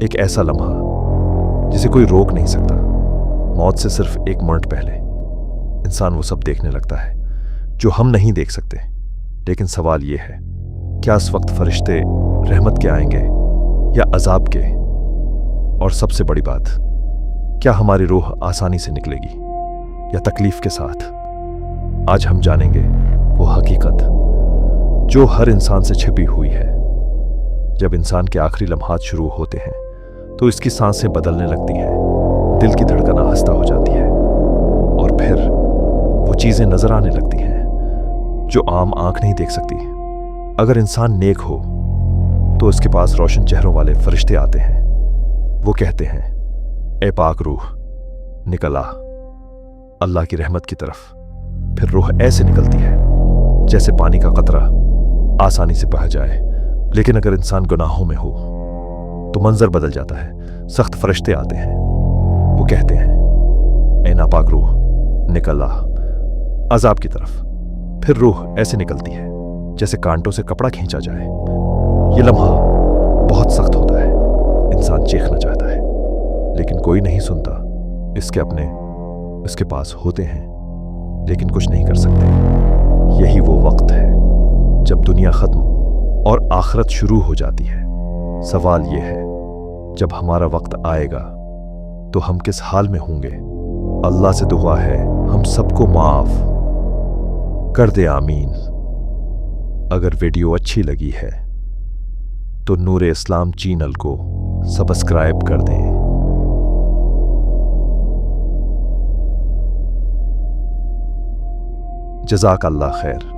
एक ऐसा लम्हा जिसे कोई रोक नहीं सकता। मौत से सिर्फ 1 मिनट पहले इंसान वो सब देखने लगता है जो हम नहीं देख सकते। लेकिन सवाल ये है, क्या उस वक्त फरिश्ते रहमत के आएंगे या अजाब के? और सबसे बड़ी बात, क्या हमारी रूह आसानी से निकलेगी या तकलीफ के साथ? आज हम जानेंगे वो हकीकत जो हर इंसान से छिपी हुई है। जब इंसान के आखिरी लम्हात शुरू होते हैं तो इसकी सांसें बदलने लगती हैं, दिल की धड़कन आहिस्ता हो जाती है और फिर वो चीजें नजर आने लगती हैं जो आम आंख नहीं देख सकती। अगर इंसान नेक हो तो उसके पास रोशन चेहरों वाले फरिश्ते आते हैं। वो कहते हैं, ए पाक रूह निकल आ अल्लाह की रहमत की तरफ। फिर रूह ऐसे निकलती है जैसे पानी का कतरा आसानी से बह जाए। लेकिन अगर इंसान गुनाहों में हो तो मंजर बदल जाता है। सख्त फरिश्ते आते हैं, वो कहते हैं, ए नापाक रूह निकल आ अजाब की तरफ। फिर रूह ऐसे निकलती है जैसे कांटों से कपड़ा खींचा जाए। ये लम्हा बहुत सख्त होता है, इंसान चीखना चाहता है लेकिन कोई नहीं सुनता। इसके अपने उसके पास होते हैं लेकिन कुछ नहीं कर सकते। यही वो वक्त है जब दुनिया खत्म और आखिरत शुरू हो जाती है। सवाल ये है, जब हमारा वक्त आएगा तो हम किस हाल में होंगे? अल्लाह से दुआ है हम सबको माफ कर दे, आमीन। अगर वीडियो अच्छी लगी है तो नूर इस्लाम चैनल को सब्सक्राइब कर दें। जज़ाक अल्लाह खैर।